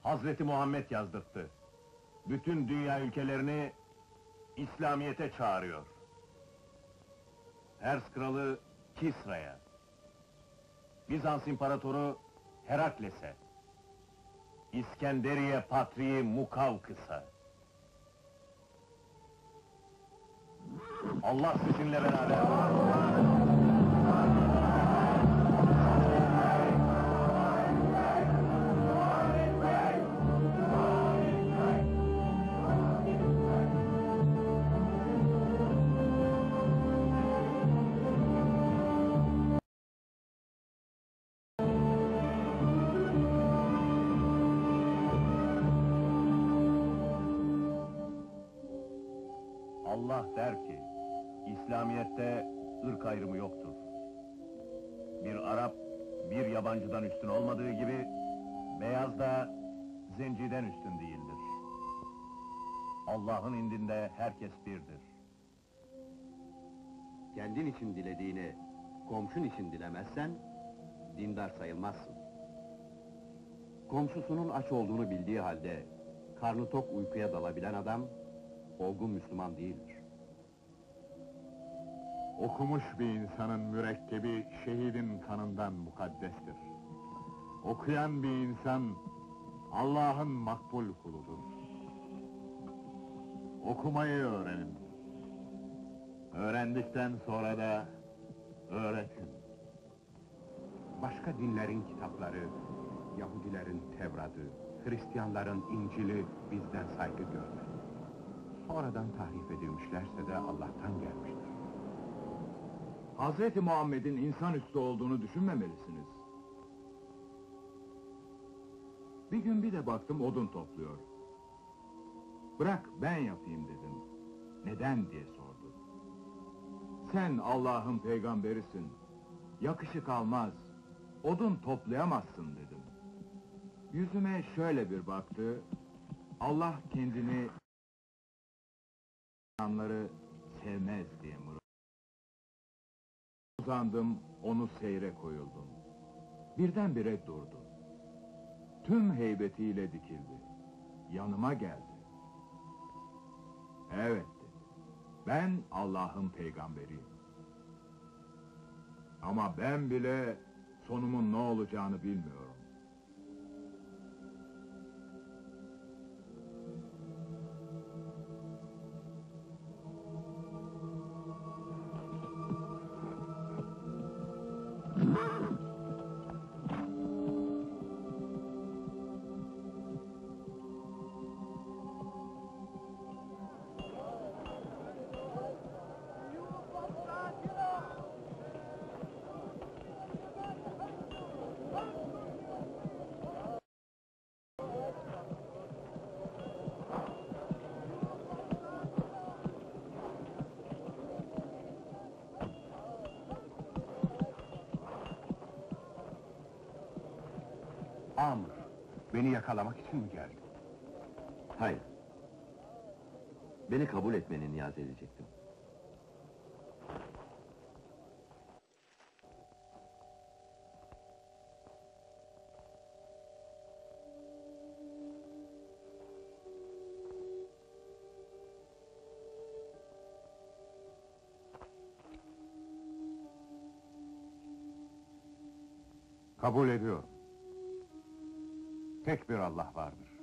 Hazreti Muhammed yazdırttı. Bütün dünya ülkelerini İslamiyet'e çağırıyor. Pers kralı Kisra'ya, Bizans imparatoru Herakles'e, İskenderiye patriği Mukavkıs'a. Allah sizinle beraber. Allah der ki, İslamiyet'te ırk ayrımı yoktur. Bir Arap, bir yabancıdan üstün olmadığı gibi, beyaz da zenciden üstün değildir. Allah'ın indinde herkes birdir. Kendin için dilediğini, komşun için dilemezsen, dindar sayılmazsın. Komşusunun aç olduğunu bildiği halde, karnı tok uykuya dalabilen adam, olgun Müslüman değildir. Okumuş bir insanın mürekkebi şehidin kanından mukaddestir. Okuyan bir insan Allah'ın makbul kuludur. Okumayı öğrenin. Öğrendikten sonra da öğretin. Başka dinlerin kitapları, Yahudilerin Tevrat'ı, Hristiyanların İncil'i bizden saygı görmez. Sonradan tahrif edilmişlerse de Allah'tan gelmiştir. Hazreti Muhammed'in insanüstü olduğunu düşünmemelisiniz. Bir gün bir de baktım odun topluyor. Bırak ben yapayım dedim. Neden diye sordu. Sen Allah'ın peygamberisin. Yakışık almaz. Odun toplayamazsın dedim. Yüzüme şöyle bir baktı. Allah kendini insanları sevmez diye mırıldandı. Uzandım, onu seyre koyuldum. Birdenbire durdu. Tüm heybetiyle dikildi. Yanıma geldi. Evet dedi. Ben Allah'ın peygamberiyim. Ama ben bile sonumun ne olacağını bilmiyorum. Amr, beni yakalamak için mi geldin? Hayır. Beni kabul etmeni niyaz edecektim. Kabul ediyorum. Tek bir Allah vardır.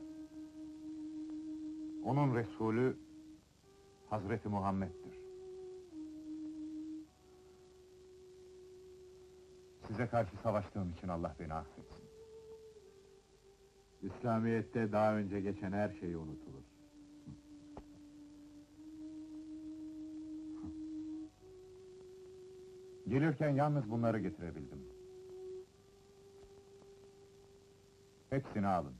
Onun Resulü Hazreti Muhammed'dir. Size karşı savaştığım için Allah beni affetsin. İslamiyet'te daha önce geçen her şey unutulur. Gelirken yalnız bunları getirebildim. Hepsini alın.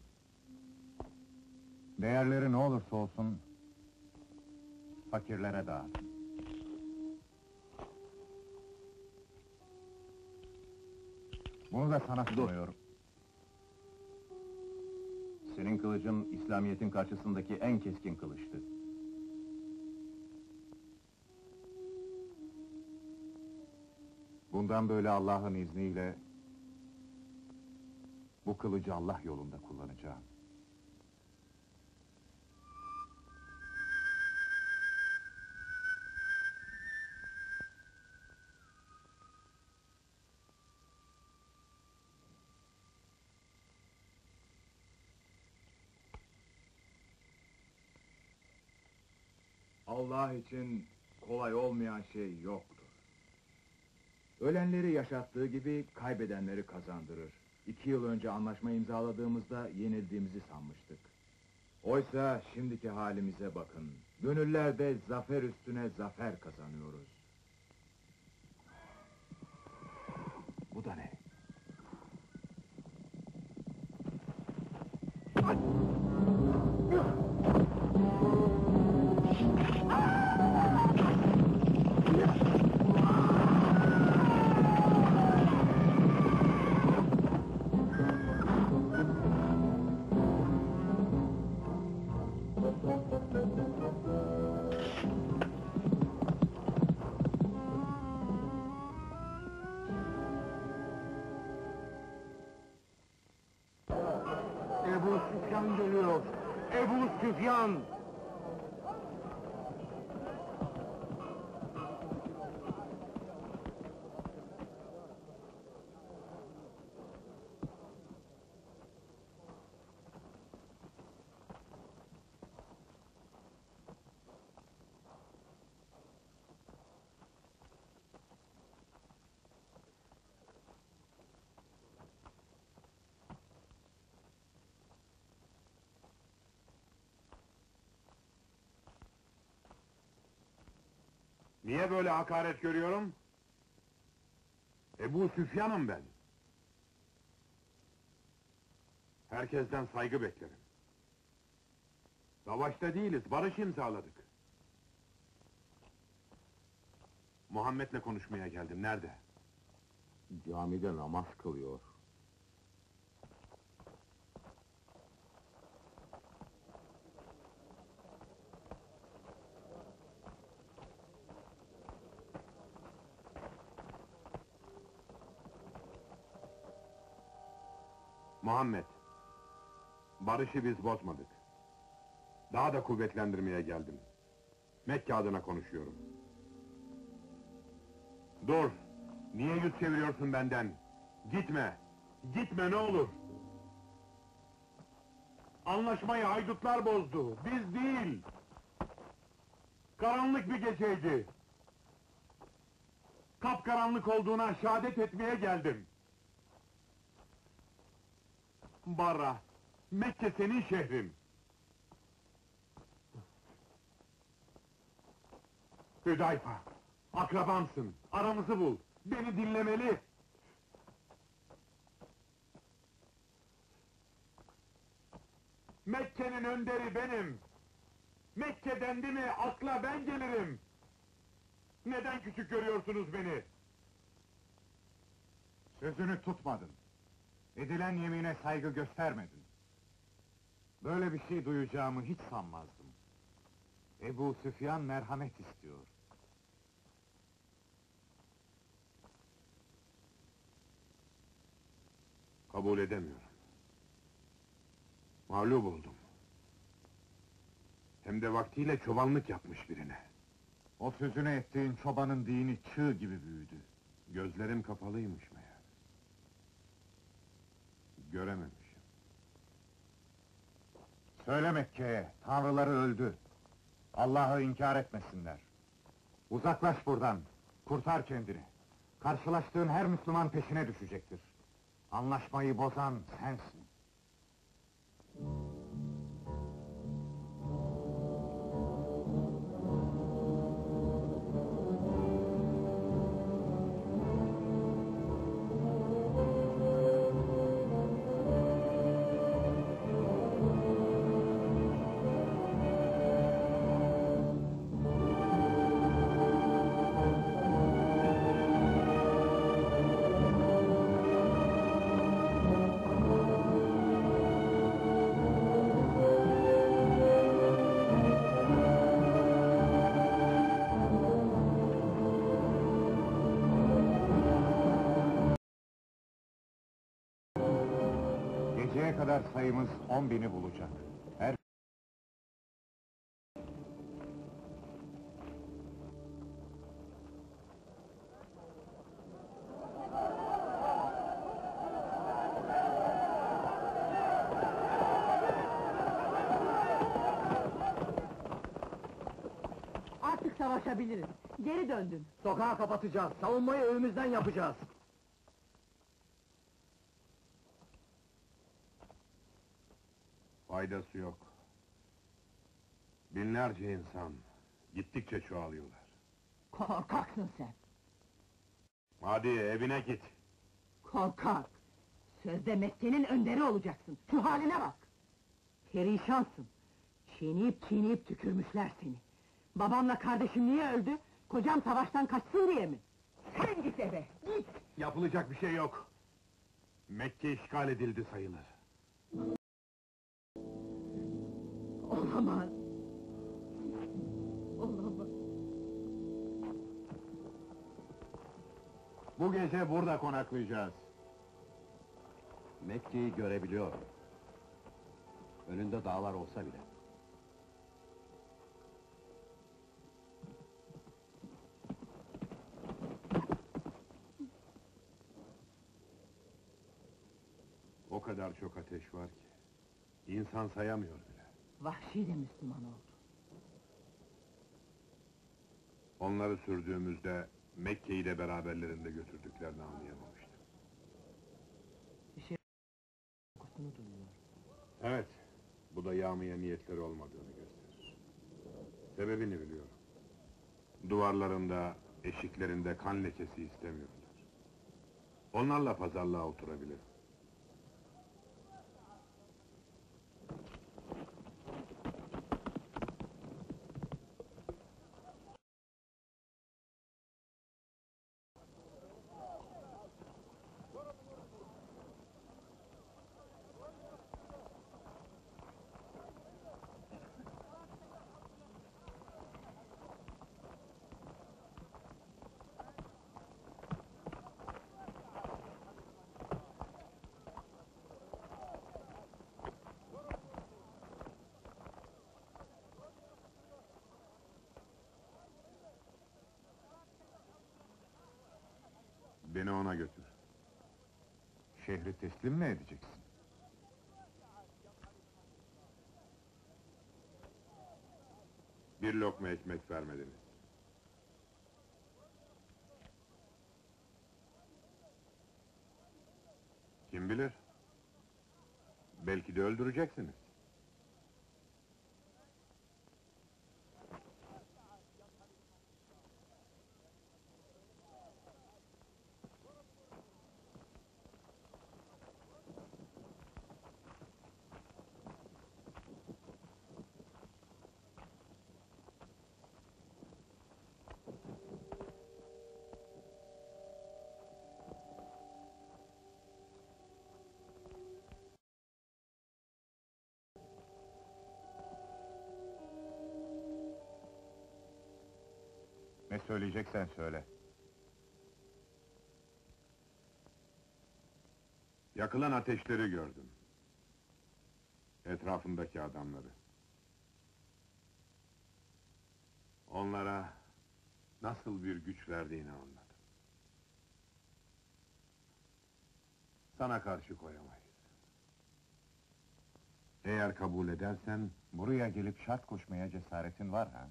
Değerleri ne olursa olsun fakirlere dağıtın. Bunu da sana sunuyorum. Senin kılıcın İslamiyet'in karşısındaki en keskin kılıçtı. Bundan böyle Allah'ın izniyle bu kılıcı Allah yolunda kullanacağım. Allah için kolay olmayan şey yoktur. Ölenleri yaşattığı gibi kaybedenleri kazandırır. 2 yıl önce anlaşma imzaladığımızda yenildiğimizi sanmıştık. Oysa şimdiki halimize bakın. Gönüllerde zafer üstüne zafer kazanıyoruz. Bu da ne? Ebu Süfyan geliyor! Ebu Süfyan! Niye böyle hakaret görüyorum? Ebu Süfyan'ım ben. Herkesten saygı beklerim. Savaşta değiliz, barış imzaladık. Muhammed'le konuşmaya geldim, nerede? Camide namaz kılıyor. Muhammed, barışı biz bozmadık. Daha da kuvvetlendirmeye geldim. Mekke adına konuşuyorum. Dur! Niye yüz çeviriyorsun benden? Gitme! Gitme ne olur! Anlaşmayı haydutlar bozdu, biz değil! Karanlık bir geceydi. Kapkaranlık olduğuna şehadet etmeye geldim. Barra, Mekke senin şehrin. Hüdayfa, akrabamsın, aramızı bul, beni dinlemeli. Mekke'nin önderi benim. Mekke dendi mi akla ben gelirim. Neden küçük görüyorsunuz beni? Sözünü tutmadın. Edilen yemine saygı göstermedin. Böyle bir şey duyacağımı hiç sanmazdım. Ebu Süfyan merhamet istiyor. Kabul edemiyorum. Mağlup oldum. Hem de vaktiyle çobanlık yapmış birine. O sözünü ettiğin çobanın dini çığ gibi büyüdü. Gözlerim kapalıymış meğer. Görememişim. Söyle Mekke'ye, tanrıları öldü. Allah'ı inkar etmesinler. Uzaklaş buradan, kurtar kendini. Karşılaştığın her Müslüman peşine düşecektir. Anlaşmayı bozan sensin. Geceye kadar sayımız 10.000'i bulacak. Her savaşabiliriz. Geri döndün. Sokağı kapatacağız, savunmayı evimizden yapacağız. Faydası yok. Binlerce insan gittikçe çoğalıyorlar. Korkaksın sen. Hadi evine git. Korkak! Sözde Mekke'nin önderi olacaksın. Şu haline bak! Perişansın. Çiğneyip tükürmüşler seni. Babamla kardeşim niye öldü? Kocam savaştan kaçsın diye mi? Sen git eve, git! Yapılacak bir şey yok. Mekke işgal edildi sayılır. Olamaz! Olamaz! Bu gece burada konaklayacağız. Mekke'yi görebiliyorum. Önünde dağlar olsa bile. O kadar çok ateş var ki, insan sayamıyor bile. Vahşi de Müslüman oldu. Onları sürdüğümüzde, Mekke'yi de beraberlerinde götürdüklerini anlayamamıştım. Kokusunu duyuyor. Evet, bu da yağmaya niyetleri olmadığını gösterir. Sebebini biliyorum. Duvarlarında, eşiklerinde kan lekesi istemiyorlar. Onlarla pazarlığa oturabilirim. Beni ona götür. Şehri teslim mi edeceksin? Bir lokma ekmek vermediniz. Kim bilir? Belki de öldüreceksiniz. Ne söyleyeceksen söyle. Yakılan ateşleri gördüm. Etrafındaki adamları. Onlara nasıl bir güç verdiğini anladım. Sana karşı koyamayız. Eğer kabul edersen, Buraya gelip şart koşmaya cesaretin var ha?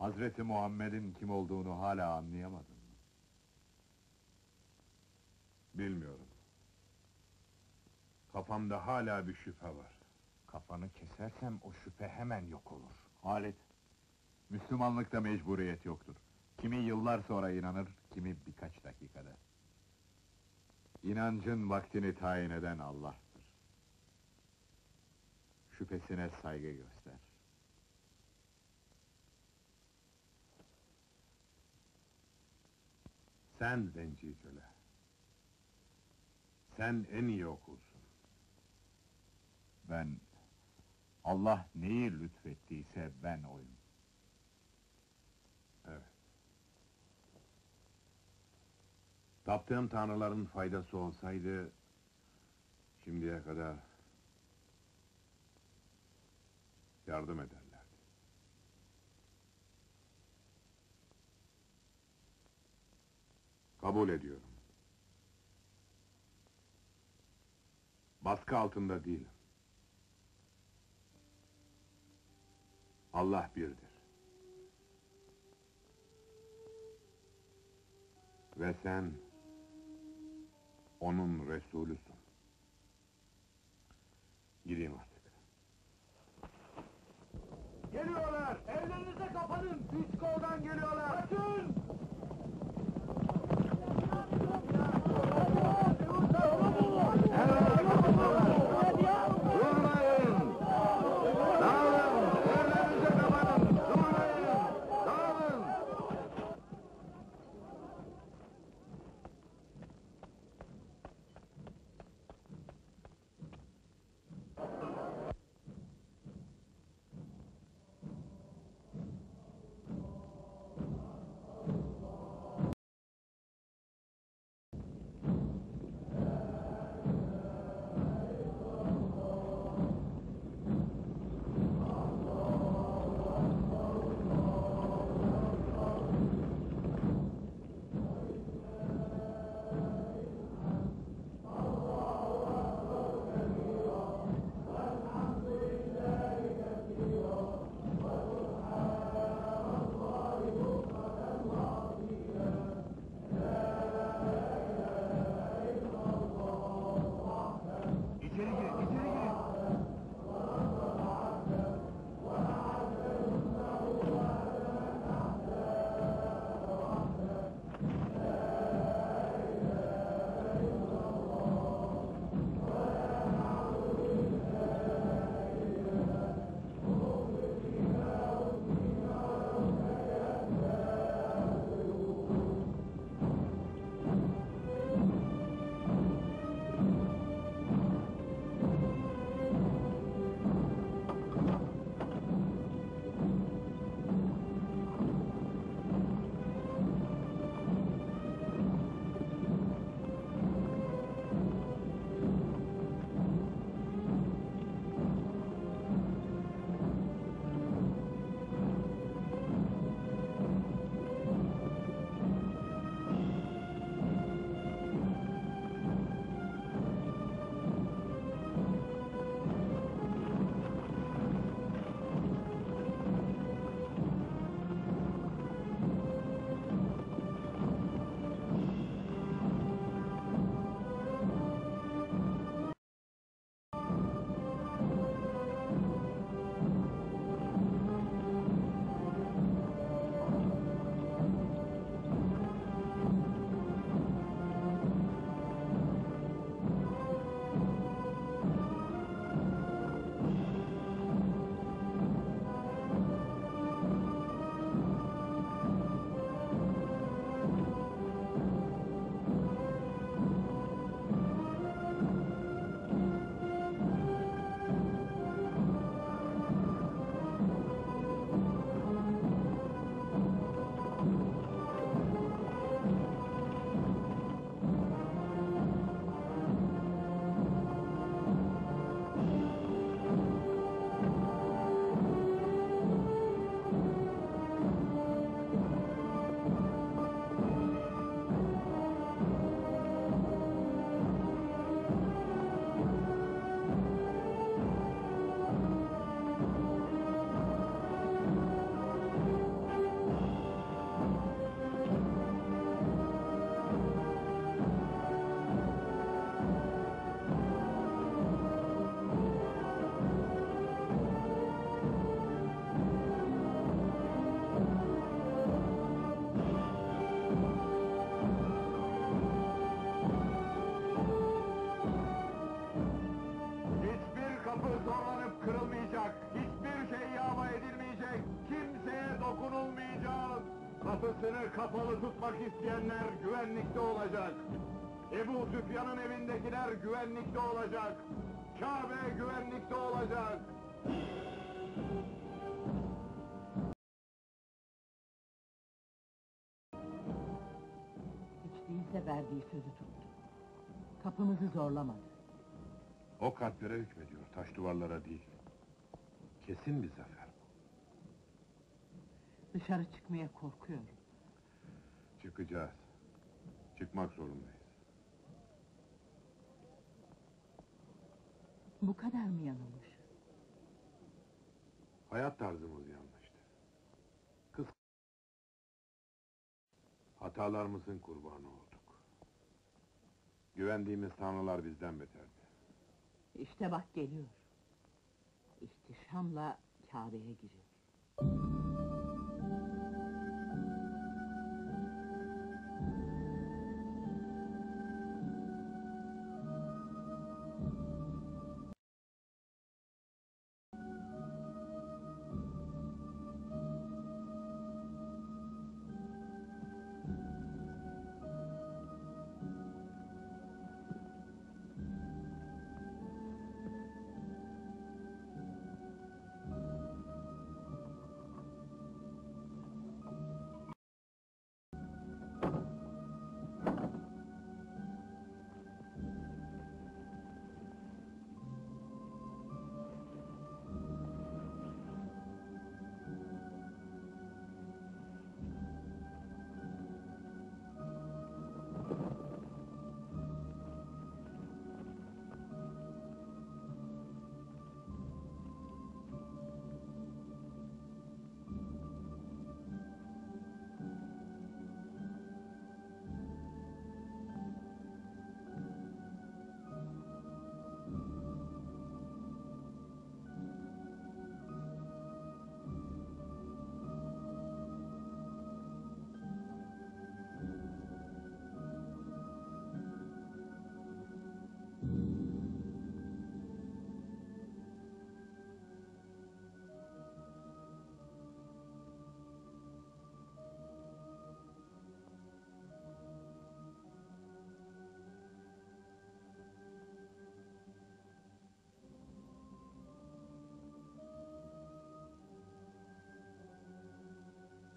Hazreti Muhammed'in kim olduğunu hala anlayamadın mı? Bilmiyorum. Kafamda hala bir şüphe var. Kafanı kesersem o şüphe hemen yok olur. Halit, Müslümanlıkta mecburiyet yoktur. Kimi yıllar sonra inanır, kimi birkaç dakikada. İnancın vaktini tayin eden Allah'tır. Şüphesine saygı göster. Sen zenci köle. Sen en iyi okulsun. Ben... Allah neyi lütfettiyse ben oyum. Evet. Taptığım tanrıların faydası olsaydı... ...şimdiye kadar... ...yardım ederlerdi. Kabul ediyorum. Baskı altında değilim. Allah birdir. Ve sen onun Resulüsün. Gireyim artık. Geliyorlar! Evlerinize kapanın! Üst koldan geliyorlar! Kaçın! Durmayın! Dağılın! Evlerinize kapanın! Durmayın! Dağılın! İçeri girin, içeri girin! Hiçbir kapı zorlanıp kırılmayacak, hiçbir şey yağma edilmeyecek, kimseye dokunulmayacak. Kapısını kapalı tutmak isteyenler güvenlikte olacak. Ebu Süfyan'ın evindekiler güvenlikte olacak. Kabe güvenlikte olacak. Hiç değilse verdiği sözü tuttu. Kapımızı zorlamadı. O kalplere hükmediyor, taş duvarlara değil. Kesin bir zafer. Dışarı çıkmaya korkuyorum. Çıkacağız. Çıkmak zorundayız. Bu kadar mı yanılmışız? Hayat tarzımız yanlıştı. Hatalarımızın kurbanı olduk. Güvendiğimiz tanrılar bizden beterdi. İşte bak geliyor. İhtişamla Kabe'ye giriyor.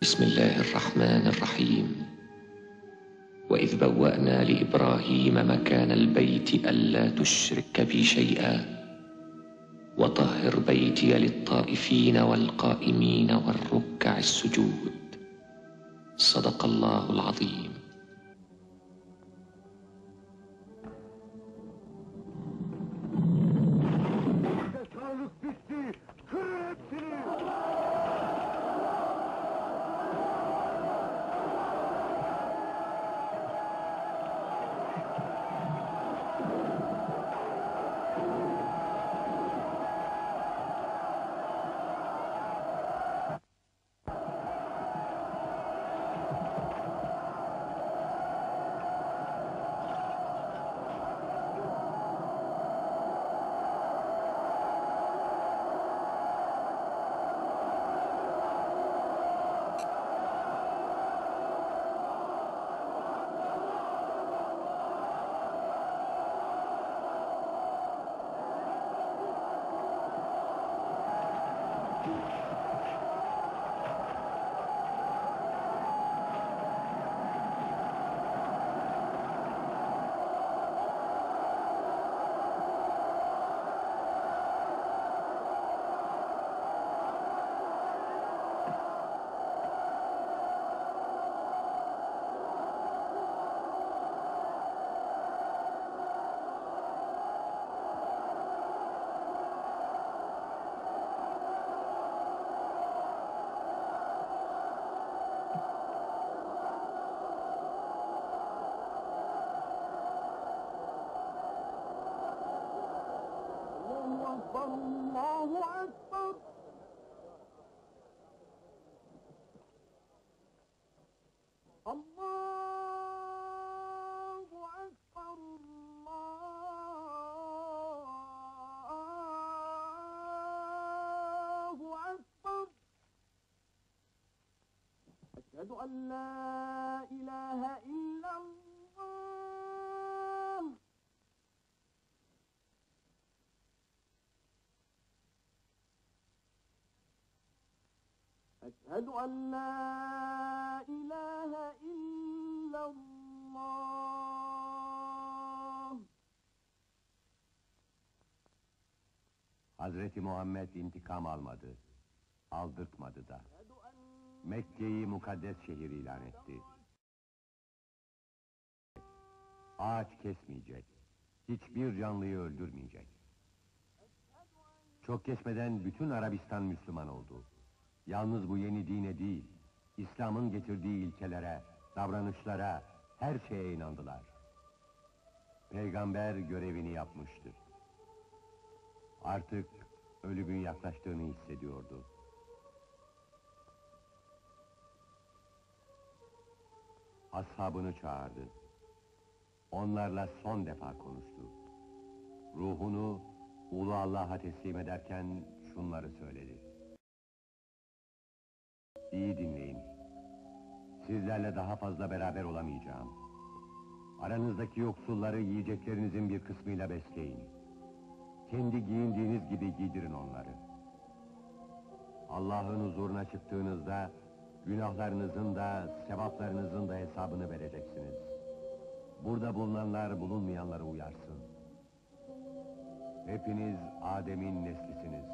بسم الله الرحمن الرحيم وإذ بوأنا لإبراهيم مكان البيت ألا تشرك بي شيئا وطهر بيتي للطائفين والقائمين والركع السجود صدق الله العظيم. Fedakarlık bitti! Kırın hepsini! أشهد أن لا إله إلا الله. أشهد أن لا إله إلا الله. Hazreti Muhammed intikam almadı, aldırtmadı da. Mekke'yi mukaddes şehir ilan etti. Ağaç kesmeyecek, hiçbir canlıyı öldürmeyecek. Çok geçmeden bütün Arabistan Müslüman oldu. Yalnız bu yeni dine değil, İslam'ın getirdiği ilkelere, davranışlara, her şeye inandılar. Peygamber görevini yapmıştır. Artık ölümün yaklaştığını hissediyordu. Ashabını çağırdı. Onlarla son defa konuştu. Ruhunu Ulu Allah'a teslim ederken şunları söyledi. İyi dinleyin. Sizlerle daha fazla beraber olamayacağım. Aranızdaki yoksulları yiyeceklerinizin bir kısmıyla besleyin. Kendi giyindiğiniz gibi giydirin onları. Allah'ın huzuruna çıktığınızda günahlarınızın da sevaplarınızın da hesabını vereceksiniz. Burada bulunanlar bulunmayanları uyarsın. Hepiniz Adem'in neslisiniz.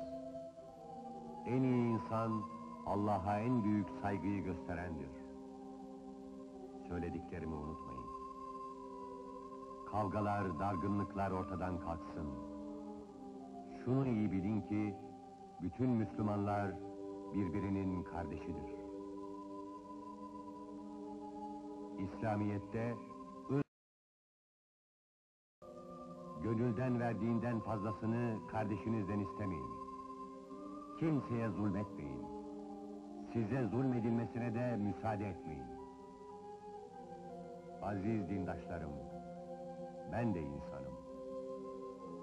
En iyi insan Allah'a en büyük saygıyı gösterendir. Söylediklerimi unutmayın. Kavgalar, dargınlıklar ortadan kalksın. Şunu iyi bilin ki bütün Müslümanlar birbirinin kardeşidir. İslamiyet'te gönülden verdiğinden fazlasını kardeşinizden istemeyin. Kimseye zulmetmeyin. Size zulmedilmesine de müsaade etmeyin. Aziz dindaşlarım, ben de insanım.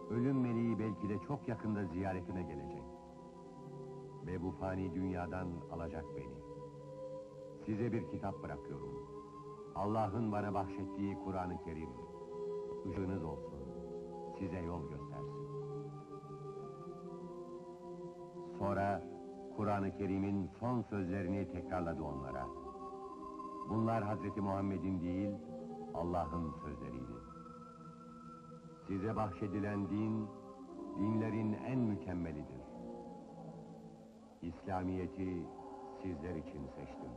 Ölüm meleği belki de çok yakında ziyaretime gelecek. Ve bu fani dünyadan alacak beni. Size bir kitap bırakıyorum. Allah'ın bana bahşettiği Kur'an-ı Kerim. Işığınız olsun, size yol göstersin. Sonra Kur'an-ı Kerim'in son sözlerini tekrarladı onlara. Bunlar Hazreti Muhammed'in değil, Allah'ın sözleriydi. Size bahşedilen din, dinlerin en mükemmelidir. İslamiyet'i sizler için seçtim.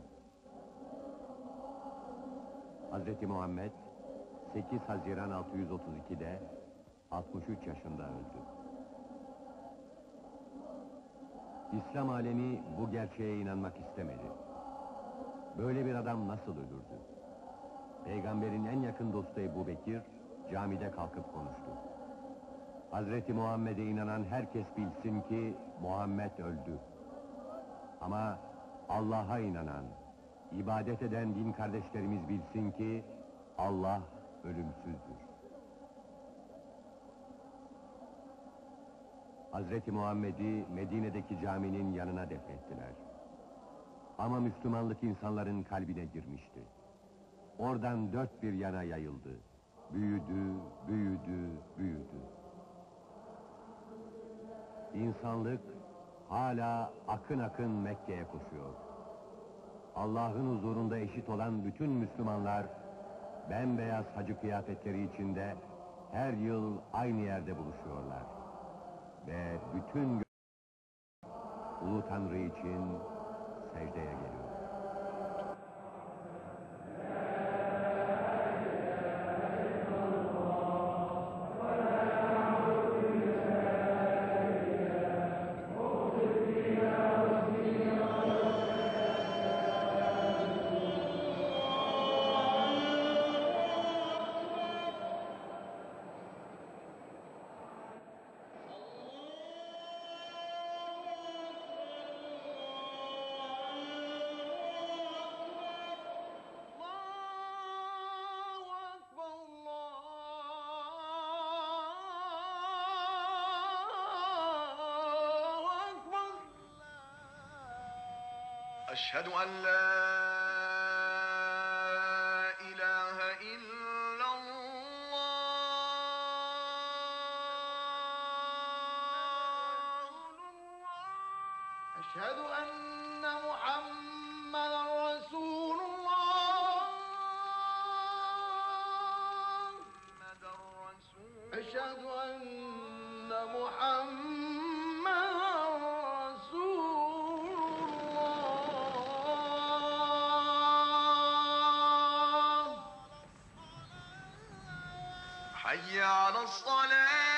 Hazreti Muhammed 8 Haziran 632'de 63 yaşında öldü. İslam alemi bu gerçeğe inanmak istemedi. Böyle bir adam nasıl ölürdü? Peygamberin en yakın dostu Ebu Bekir camide kalkıp konuştu. Hazreti Muhammed'e inanan herkes bilsin ki Muhammed öldü. Ama Allah'a inanan, ibadet eden din kardeşlerimiz bilsin ki Allah ölümsüzdür. Hazreti Muhammed'i Medine'deki caminin yanına defnettiler. Ama Müslümanlık insanların kalbine girmişti. Oradan dört bir yana yayıldı. Büyüdü, büyüdü, büyüdü. İnsanlık hala akın akın Mekke'ye koşuyor. Allah'ın huzurunda eşit olan bütün Müslümanlar bembeyaz hacı kıyafetleri içinde her yıl aynı yerde buluşuyorlar. Ve bütün Ulu Tanrı için secdeye geliyor. أشهد أن لا إله إلا الله أشهد أن محمدا رسول الله أشهد أن محمدا رسول الله حي على الصلاة